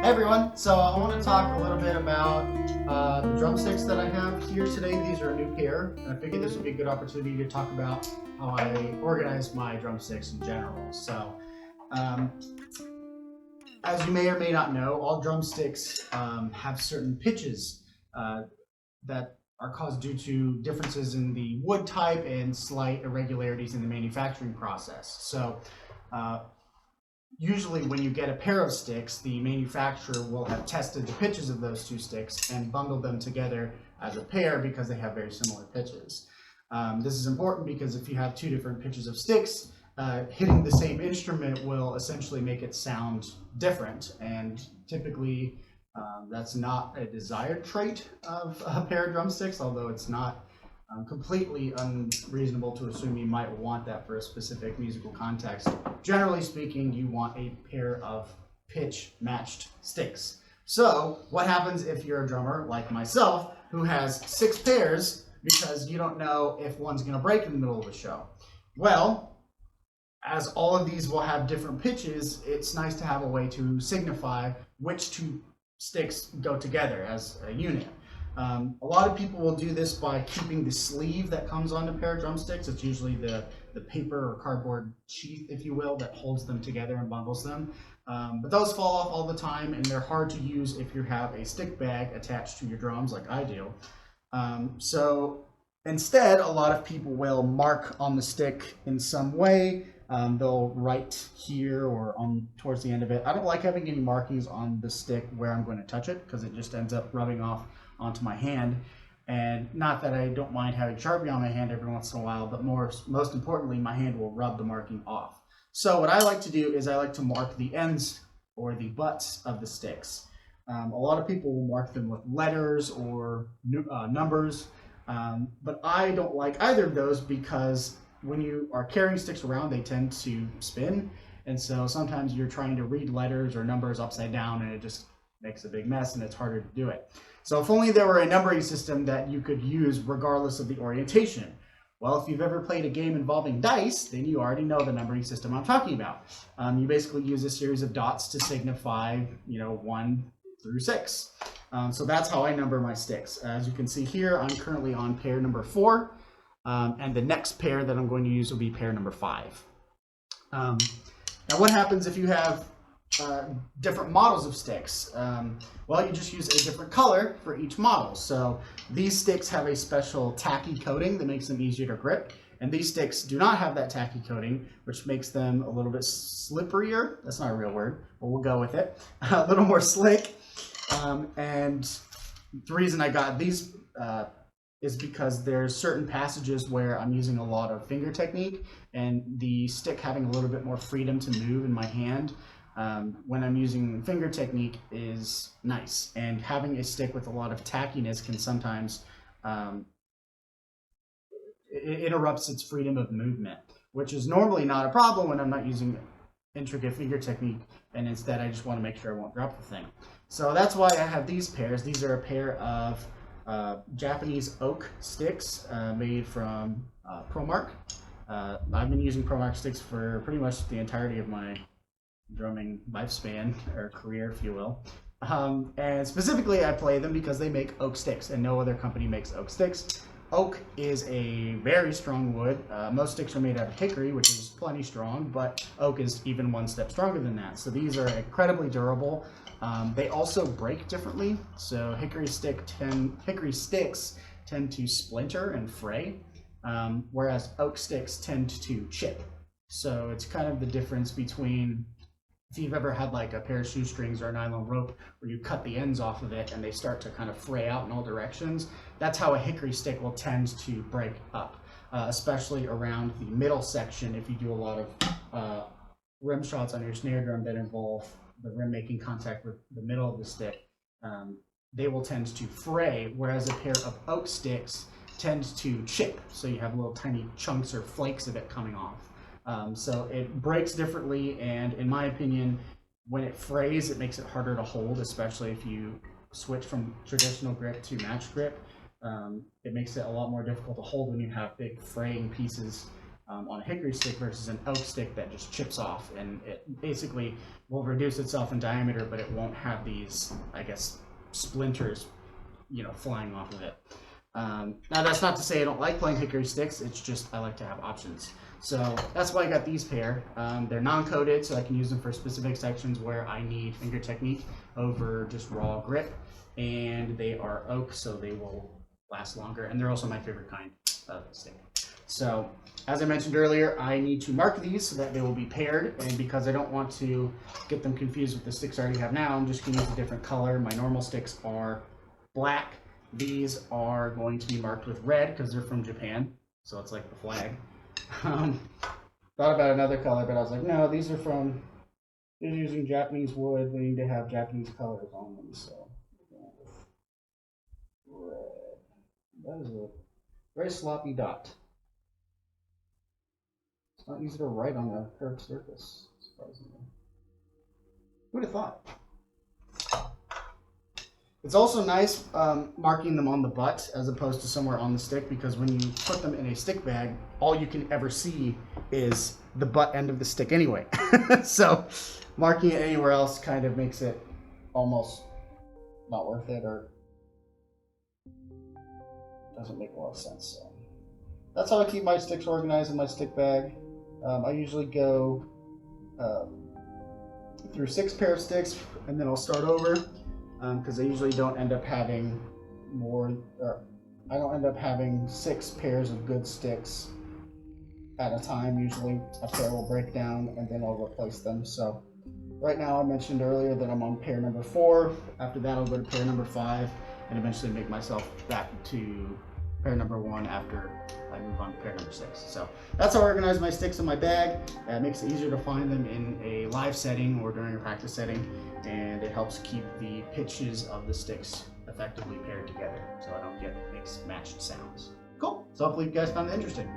Hey everyone, so I want to talk a little bit about the drumsticks that I have here today. These are a new pair, and I figured this would be a good opportunity to talk about how I organize my drumsticks in general. So, um, as you may or may not know, all drumsticks have certain pitches that are caused due to differences in the wood type and slight irregularities in the manufacturing process. So, uh, usually when you get a pair of sticks, the manufacturer will have tested the pitches of those two sticks and bundled them together as a pair because they have very similar pitches. This is important because if you have two different pitches of sticks, hitting the same instrument will essentially make it sound different, and typically that's not a desired trait of a pair of drumsticks, although it's not completely unreasonable to assume you might want that for a specific musical context. Generally speaking, you want a pair of pitch matched sticks. So what happens if you're a drummer like myself who has 6 pairs because you don't know if one's going to break in the middle of a show? Well, as all of these will have different pitches, it's nice to have a way to signify which two sticks go together as a unit. A lot of people will do this by keeping the sleeve that comes on a pair of drumsticks. It's usually the paper or cardboard sheath, if you will, that holds them together and bundles them. But those fall off all the time, and they're hard to use if you have a stick bag attached to your drums like I do. So instead, a lot of people will mark on the stick in some way. They'll write here or on towards the end of it. I don't like having any markings on the stick where I'm going to touch it because it just ends up rubbing off onto my hand. And not that I don't mind having Sharpie on my hand every once in a while, but most importantly, my hand will rub the marking off. So what I like to do is I like to mark the ends or the butts of the sticks. A lot of people will mark them with letters or numbers, but I don't like either of those because when you are carrying sticks around, they tend to spin. And so sometimes you're trying to read letters or numbers upside down and it just makes a big mess and it's harder to do it. So if only there were a numbering system that you could use regardless of the orientation. Well, if you've ever played a game involving dice, then you already know the numbering system I'm talking about. You basically use a series of dots to signify, 1 through 6. So that's how I number my sticks. As you can see here, I'm currently on pair number 4, and the next pair that I'm going to use will be pair number 5. Now what happens if you have different models of sticks? Well, you just use a different color for each model. So these sticks have a special tacky coating that makes them easier to grip, and these sticks do not have that tacky coating, which makes them a little bit slipperier. That's not a real word, but we'll go with it. A little more slick. And the reason I got these is because there's certain passages where I'm using a lot of finger technique, and the stick having a little bit more freedom to move in my hand when I'm using finger technique is nice. And having a stick with a lot of tackiness can sometimes it interrupts its freedom of movement, which is normally not a problem when I'm not using intricate finger technique, and instead I just want to make sure I won't drop the thing. So that's why I have these pairs. These are a pair of Japanese oak sticks made from ProMark. I've been using ProMark sticks for pretty much the entirety of my drumming lifespan, or career, if you will. And specifically I play them because they make oak sticks, and no other company makes oak sticks. Oak is a very strong wood. Most sticks are made out of hickory, which is plenty strong, but oak is even one step stronger than that. So these are incredibly durable. They also break differently. So hickory sticks tend to splinter and fray, whereas oak sticks tend to chip. So it's kind of the difference between if you've ever had like a pair of shoestrings or a nylon rope where you cut the ends off of it and they start to kind of fray out in all directions. That's how a hickory stick will tend to break up, especially around the middle section. If you do a lot of rim shots on your snare drum that involve the rim making contact with the middle of the stick, they will tend to fray, whereas a pair of oak sticks tend to chip. So you have little tiny chunks or flakes of it coming off. So it breaks differently, and in my opinion, when it frays, it makes it harder to hold, especially if you switch from traditional grip to match grip. It makes it a lot more difficult to hold when you have big fraying pieces on a hickory stick versus an oak stick that just chips off, and it basically will reduce itself in diameter, but it won't have these, I guess, splinters, flying off of it. Now that's not to say I don't like playing hickory sticks, it's just I like to have options. So that's why I got these pair. They're non-coated, so I can use them for specific sections where I need finger technique over just raw grip. And they are oak, so they will last longer, and they're also my favorite kind of stick. So, as I mentioned earlier, I need to mark these so that they will be paired, and because I don't want to get them confused with the sticks I already have now, I'm just going to use a different color. My normal sticks are black. These are going to be marked with red because they're from Japan, so it's like the flag. Thought about another color, but I was like, no, these are they're using Japanese wood. They need to have Japanese colors on them, so red. That is a very sloppy dot. It's not easy to write on a curved surface, surprisingly. Who'd have thought? It's also nice marking them on the butt as opposed to somewhere on the stick, because when you put them in a stick bag, all you can ever see is the butt end of the stick anyway. So marking it anywhere else kind of makes it almost not worth it, or doesn't make a lot of sense. So that's how I keep my sticks organized in my stick bag. I usually go through 6 pair of sticks, and then I'll start over. Because I usually don't end up having I don't end up having 6 pairs of good sticks at a time. Usually a pair will break down and then I'll replace them. So right now I mentioned earlier that I'm on pair number 4. After that I'll go to pair number 5 and eventually make myself back to pair number 1 after I move on to pair number 6. So that's how I organize my sticks in my bag. It makes it easier to find them in a live setting or during a practice setting, and it helps keep the pitches of the sticks effectively paired together so I don't get mixed matched sounds. Cool. So hopefully you guys found it interesting.